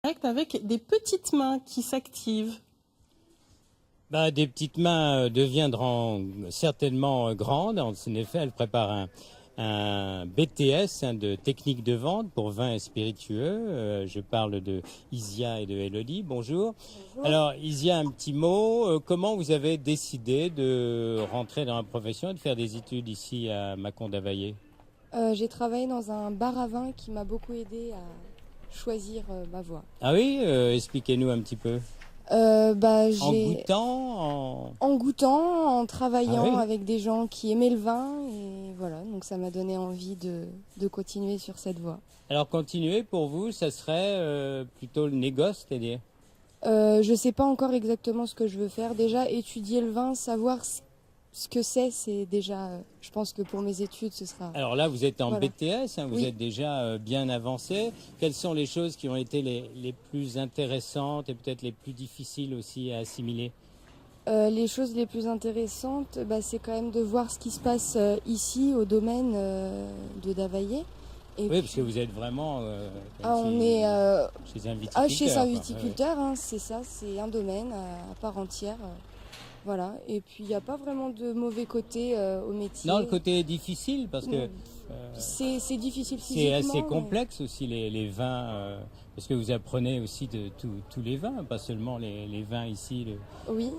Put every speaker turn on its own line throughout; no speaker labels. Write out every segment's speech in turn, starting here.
Avec des petites mains qui s'activent.
Des petites mains deviendront certainement grandes. En effet, elle prépare un BTS de technique de vente pour vins et spiritueux. Je parle de Isia et de Elodie. Bonjour.
Bonjour.
Alors, Isia, un petit mot. Comment vous avez décidé de rentrer dans la profession et de faire des études ici à Mâcon-d'Availlé?
J'ai travaillé dans un bar à vin qui m'a beaucoup aidé à choisir ma voie.
Ah oui, expliquez-nous un petit peu. En goûtant,
En goûtant, en travaillant
Ah oui.
avec des gens qui aimaient le vin, et voilà, donc ça m'a donné envie de continuer sur cette voie.
Alors, continuer pour vous, ça serait plutôt le négoce, c'est-à-dire?
Je sais pas encore exactement ce que je veux faire. Déjà, étudier le vin, savoir ce que c'est déjà, je pense que pour mes études, ce sera...
Alors là, vous êtes en
Voilà.
BTS, vous
Oui.
êtes déjà bien avancé. Quelles sont les choses qui ont été les plus intéressantes et peut-être les plus difficiles aussi à assimiler?
Les choses les plus intéressantes, c'est quand même de voir ce qui se passe ici au domaine de Davaillé. Et
Oui, parce que vous êtes vraiment
on est
chez un viticulteur.
chez un
quoi.
viticulteur, hein, c'est ça, c'est un domaine à part entière. Voilà. Et puis il n'y a pas vraiment de mauvais côté au métier.
Non, le côté est difficile parce que
C'est difficile
c'est
physiquement.
assez complexe aussi les vins, parce que vous apprenez aussi de tous les vins, pas seulement les vins ici.
Oui.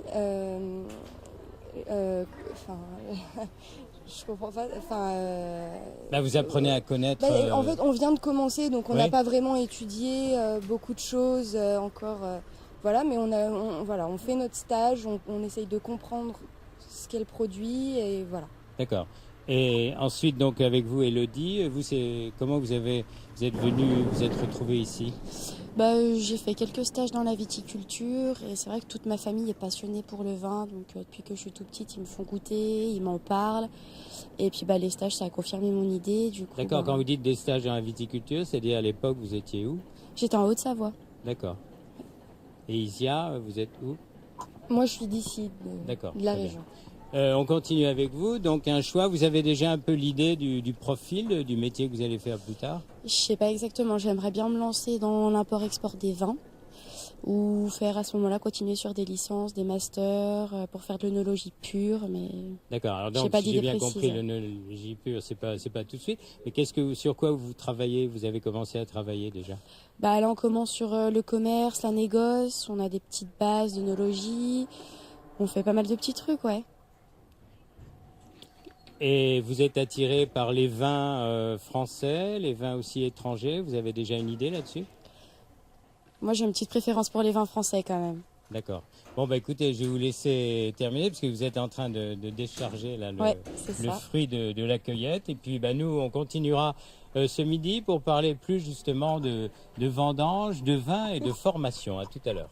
Je comprends pas.
Là, vous apprenez à connaître.
En fait, on vient de commencer, donc on
Oui.
n'a pas vraiment étudié beaucoup de choses encore. Voilà, mais on fait notre stage, on essaye de comprendre ce qu'est le produit, et voilà.
D'accord. Et ensuite, donc, avec vous, Elodie, vous, comment vous êtes venu, vous êtes retrouvé ici?
J'ai fait quelques stages dans la viticulture et c'est vrai que toute ma famille est passionnée pour le vin. Donc depuis que je suis toute petite, ils me font goûter, ils m'en parlent. Et puis les stages, ça a confirmé mon idée. Du coup,
D'accord, quand vous dites des stages dans la viticulture, c'est-à-dire à l'époque, vous étiez où?
j'étais en Haute-Savoie.
D'accord. Et Isia, vous êtes où?
Moi, je suis d'ici,
D'accord,
de la
très bien.
région.
On continue avec vous. Donc, un choix, vous avez déjà un peu l'idée du profil, du métier que vous allez faire plus tard?
Je sais pas exactement, j'aimerais bien me lancer dans l'import-export des vins ou faire à ce moment-là continuer sur des licences, des masters pour faire de l'œnologie pure. Mais
D'accord. Alors
J'ai
donc,
pas
si j'ai
d'idée
bien
précise.
compris, l'œnologie pure, c'est pas tout de suite. Mais sur quoi vous travaillez? Vous avez commencé à travailler déjà?
là, on commence sur le commerce, la négoce, on a des petites bases d'œnologie, on fait pas mal de petits trucs, ouais.
Et vous êtes attiré par les vins français, les vins aussi étrangers? Vous avez déjà une idée là-dessus?
Moi, j'ai une petite préférence pour les vins français quand même.
D'accord. Bon, écoutez, je vais vous laisser terminer parce que vous êtes en train de décharger là,
Ouais, c'est
le
ça.
fruit de la cueillette. Et puis, nous, on continuera ce midi pour parler plus justement de vendange, de vin et de formation. À tout à l'heure.